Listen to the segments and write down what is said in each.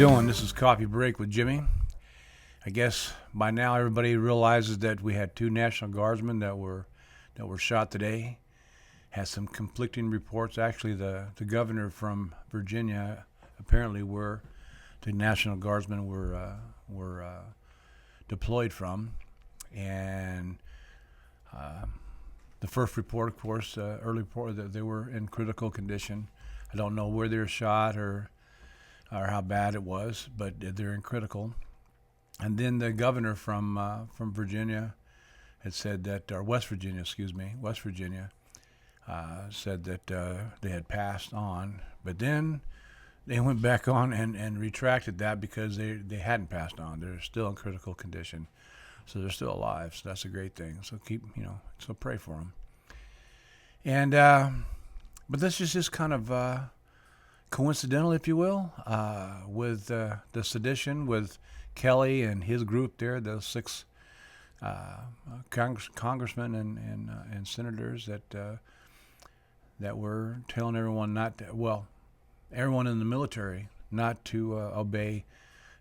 doing? This is Coffee Break with Jimmy. I guess by now everybody realizes that we had two National Guardsmen that were shot today. Has some conflicting reports. Actually, the governor from Virginia apparently where the National Guardsmen were deployed from, and the first report, of course, early report that they were in critical condition. I don't know where they were shot or how bad it was, but they're in critical. And then the governor from Virginia had said that, or West Virginia, said that they had passed on. But then they went back on and retracted that because they hadn't passed on. They're still in critical condition. So they're still alive. So that's a great thing. So so pray for them. And, but this is just kind of coincidental, if you will, with the sedition with Kelly and his group there, those six congressmen and senators that were telling everyone everyone in the military not to obey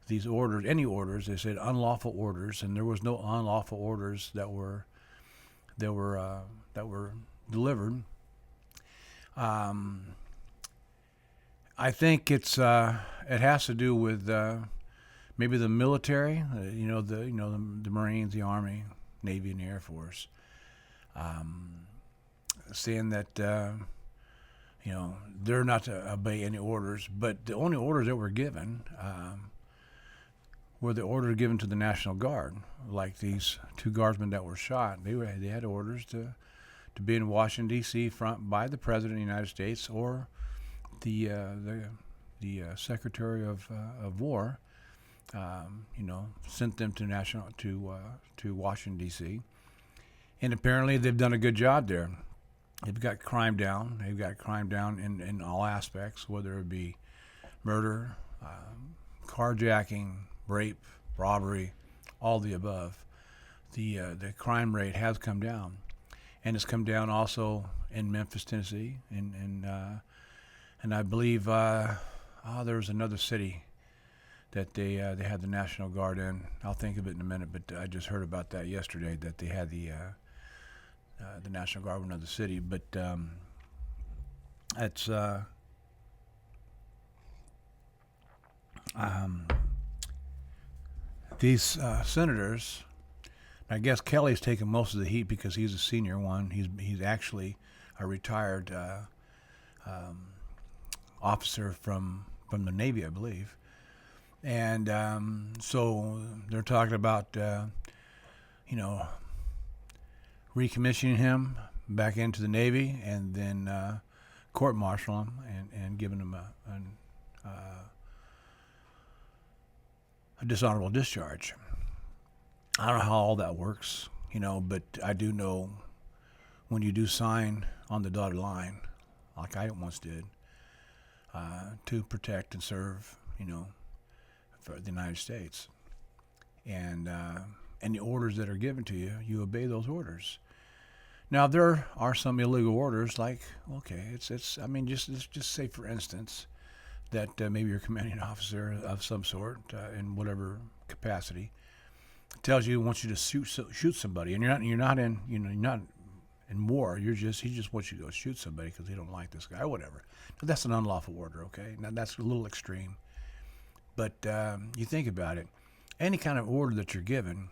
these orders, any orders. They said unlawful orders, and there was no unlawful orders that were delivered. I think it has to do with maybe the military, the Marines, the Army, Navy, and the Air Force, saying that they're not to obey any orders, but the only orders that were given were the orders given to the National Guard, like these two guardsmen that were shot. They had orders to be in Washington D.C. by the President of the United States or the Secretary of War. Sent them to Washington D.C. And apparently they've done a good job there. They've got crime down. They've got crime down in all aspects, whether it be murder, carjacking, rape, robbery, all the above. The crime rate has come down, and it's come down also in Memphis, Tennessee, and I believe there was another city that they had the National Guard in. I'll think of it in a minute, but I just heard about that yesterday, that they had the National Guard in another city. But it's these senators. I guess Kelly's taking most of the heat because he's a senior one. He's actually a retired officer from the Navy, I believe. And so they're talking about, recommissioning him back into the Navy and then court-martial him and giving him a dishonorable discharge. I don't know how all that works, but I do know when you do sign on the dotted line, like I once did, to protect and serve, for the United States, and the orders that are given to you, you obey those orders. Now there are some illegal orders, like just say for instance that maybe your commanding officer of some sort in whatever capacity tells you wants you to shoot somebody, and you're not in war. He just wants you to go shoot somebody because he don't like this guy or whatever. But that's an unlawful order. Okay, now that's a little extreme. But you think about it, any kind of order that you're given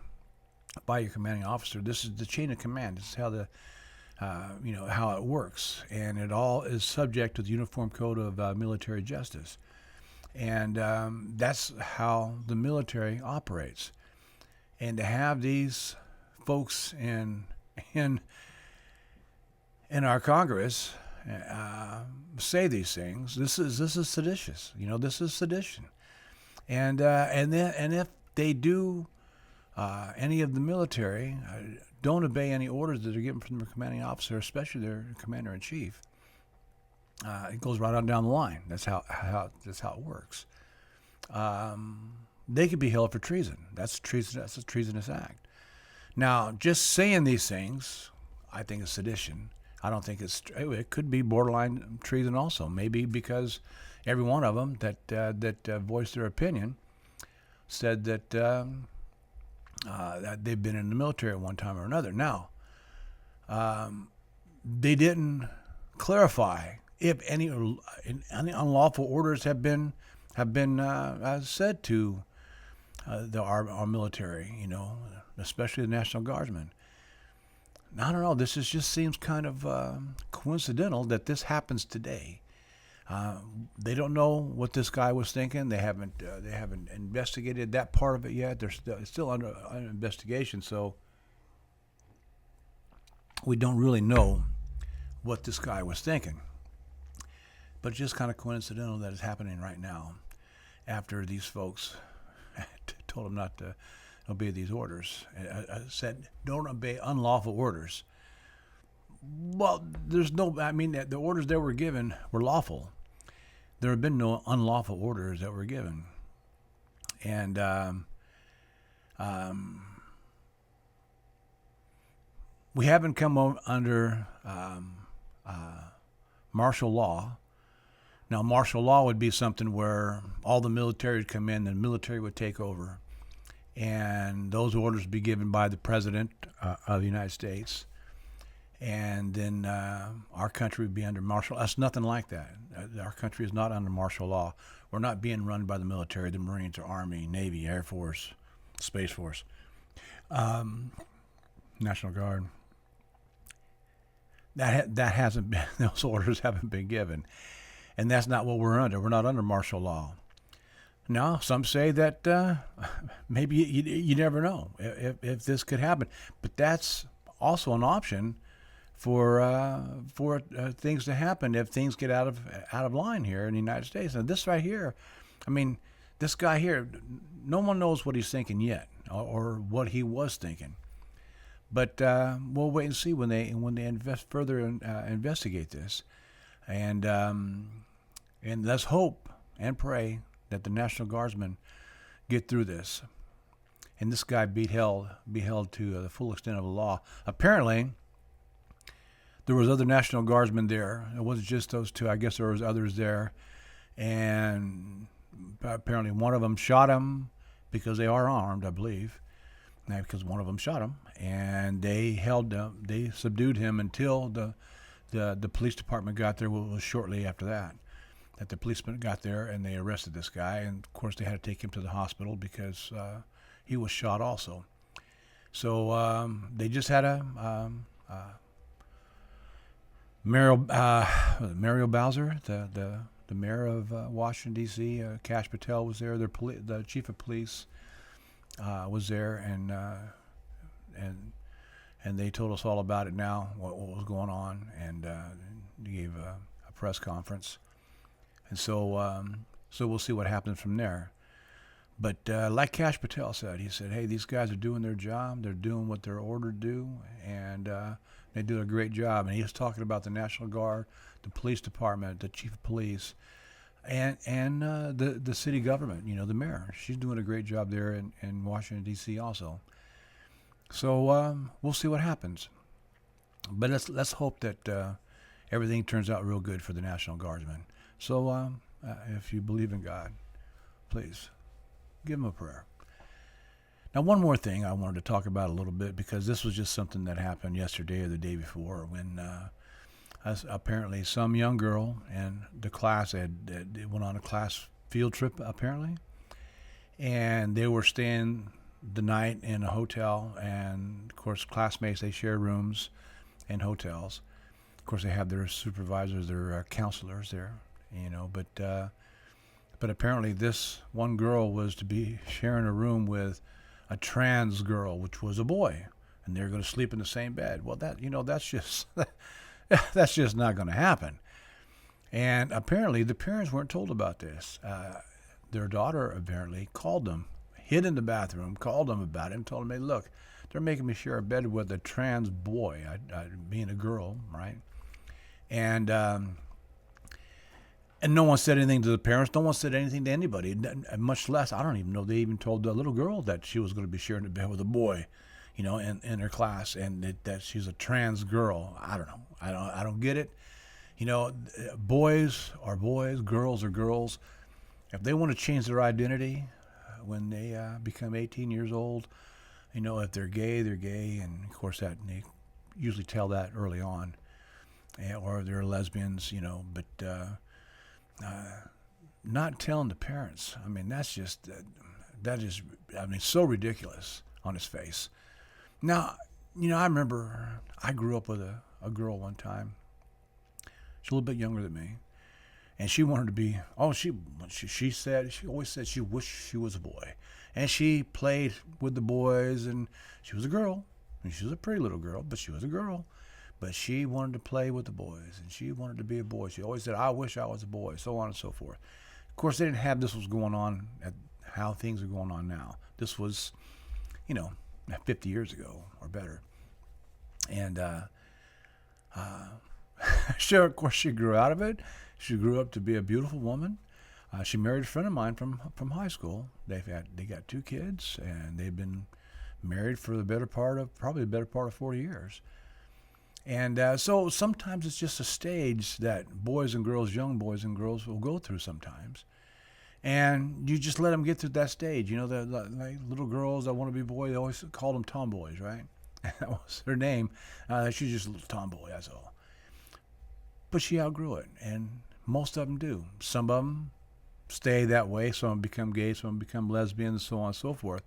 by your commanding officer, this is the chain of command. This is how how it works, and it all is subject to the Uniform Code of Military Justice, and that's how the military operates. And to have these folks in our Congress say these things, this is seditious. This is sedition. And if they do, any of the military don't obey any orders that are given from their commanding officer, especially their commander-in-chief, it goes right on down the line. That's how it works. They could be held for treason. That's treason. That's a treasonous act. Now, just saying these things, I think is sedition. I don't think it could be borderline treason also. Maybe because every one of them that voiced their opinion said that they've been in the military at one time or another. Now, they didn't clarify if any unlawful orders have been said to our military, especially the National Guardsmen. Now, I don't know. This just seems kind of coincidental that this happens today. They don't know what this guy was thinking. They haven't investigated that part of it yet. It's still under investigation, so we don't really know what this guy was thinking. But it's just kind of coincidental that it's happening right now, after these folks told him not to obey these orders. Said don't obey unlawful orders. Well, there's no. I mean, the orders that were given were lawful. There have been no unlawful orders that were given, and we haven't come under martial law. Now, martial law would be something where all the military would come in, and the military would take over, and those orders would be given by the President of the United States. And then our country would be under martial law. That's nothing like that. Our country is not under martial law. We're not being run by the military, the Marines, or Army, Navy, Air Force, Space Force, National Guard. That hasn't been. Those orders haven't been given, and that's not what we're under. We're not under martial law. Now, some say that maybe you never know if this could happen, but that's also an option for things to happen if things get out of line here in the United States. And this right here, I mean, this guy here, no one knows what he's thinking yet, or what he was thinking. But we'll wait and see when they further investigate this, and let's hope and pray that the National Guardsmen get through this, and this guy be held to the full extent of the law. Apparently, there was other National Guardsmen there. It wasn't just those two. I guess there was others there, and apparently one of them shot him because they are armed, I believe. Because one of them shot him, and they subdued him until the police department got there. Well, it was shortly after that the policemen got there, and they arrested this guy. And of course, they had to take him to the hospital because he was shot also. So they just had Mario Bowser, the mayor of Washington D.C. Kash Patel was there. The chief of police was there, and they told us all about it now, what was going on, and gave a press conference, and so we'll see what happens from there. But like Kash Patel said, he said, hey, these guys are doing their job, they're doing what they're ordered to do, and they do a great job. And he was talking about the National Guard, the police department, the chief of police, and the city government, the mayor. She's doing a great job there in Washington, D.C. also. So we'll see what happens. But let's hope that everything turns out real good for the National Guardsmen. So if you believe in God, please give them a prayer. Now, one more thing I wanted to talk about a little bit, because this was just something that happened yesterday or the day before, when apparently some young girl in the class went on a class field trip, apparently, and they were staying the night in a hotel, and of course classmates, they share rooms in hotels. Of course, they have their supervisors, their counselors there, but apparently this one girl was to be sharing a room with a trans girl, which was a boy, and they're going to sleep in the same bed. Well, that's just that's just not going to happen. And apparently the parents weren't told about this. Their daughter apparently called them, hid in the bathroom, called them about it, and told them, hey, look, they're making me share a bed with a trans boy, being a girl, right? And no one said anything to the parents. No one said anything to anybody, much less, I don't even know, they even told the little girl that she was going to be sharing a bed with a boy, in her class, and that she's a trans girl. I don't know. I don't get it. Boys are boys, girls are girls. If they want to change their identity when they become 18 years old, if they're gay, they're gay, and of course that they usually tell that early on, or they're lesbians, but not telling the parents. I mean, that's just that is, I mean, so ridiculous on its face. Now, I remember I grew up with a girl one time. She's a little bit younger than me, and she wanted to be. Oh, she always said she wished she was a boy, and she played with the boys, and she was a girl, and she was a pretty little girl, but she was a girl. But she wanted to play with the boys, and she wanted to be a boy. She always said, "I wish I was a boy," so on and so forth. Of course, they didn't have this was going on at how things are going on now. This was, you know, 50 years ago or better. And sure, of course, she grew out of it. She grew up to be a beautiful woman. She married a friend of mine from high school. They got 2 kids, and they've been married for the better part of 40 years. And so sometimes it's just a stage that boys and girls, young boys and girls, will go through sometimes. And you just let them get through that stage. The like little girls that want to be boys, they always call them tomboys, right? That was her name. She's just a little tomboy, that's all. But she outgrew it, and most of them do. Some of them stay that way. Some of them become gay. Some of them become lesbians, so on and so forth.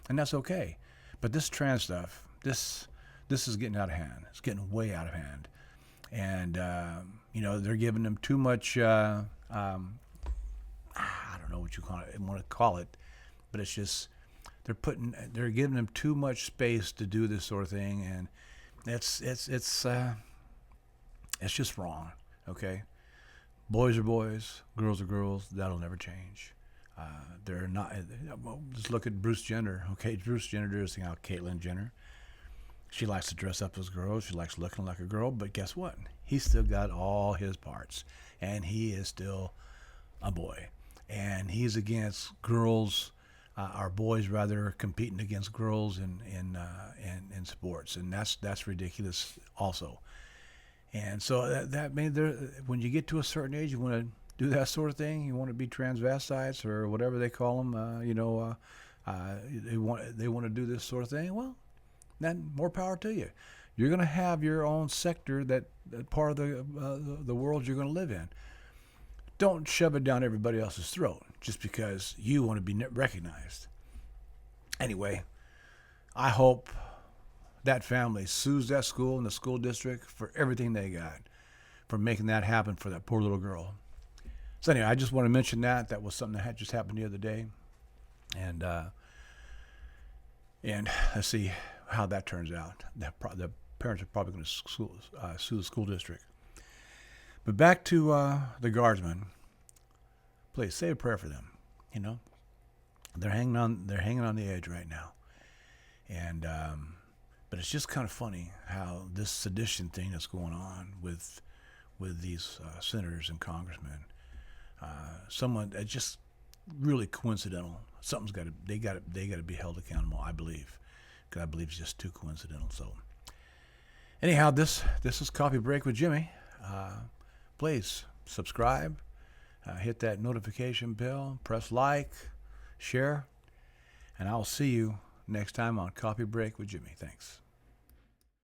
And that's okay. But this trans stuff, this is getting out of hand. It's getting way out of hand. And, they're giving them too much, I don't know what you want to call it, but it's just, they're giving them too much space to do this sort of thing. And it's just wrong. Okay. Boys are boys, girls are girls. That'll never change. They're not, just look at Bruce Jenner. Okay. Bruce Jenner does thing out Caitlyn Jenner. She likes to dress up as girls. She likes looking like a girl. But guess what? He's still got all his parts. And he is still a boy. And he's against girls, or boys rather, competing against girls in sports. And that's ridiculous also. And so that means when you get to a certain age, you want to do that sort of thing. You want to be transvestites or whatever they call them. They want to do this sort of thing. Well, then more power to you. You're going to have your own sector that part of the world you're going to live in. Don't shove it down everybody else's throat just because you want to be recognized. Anyway, I hope that family sues that school and the school district for everything they got for making that happen for that poor little girl. So anyway, I just want to mention that. That was something that had just happened the other day. And let's see how that turns out. The parents are probably going to sue the school district. But back to the Guardsmen. Please say a prayer for them. They're hanging on the edge right now. And but it's just kind of funny how this sedition thing that's going on with these senators and congressmen. Someone that just really coincidental. They got to be held accountable, I believe, because I believe it's just too coincidental. So, anyhow, this is Coffee Break with Jimmy. Please subscribe, hit that notification bell, press like, share, and I'll see you next time on Coffee Break with Jimmy. Thanks.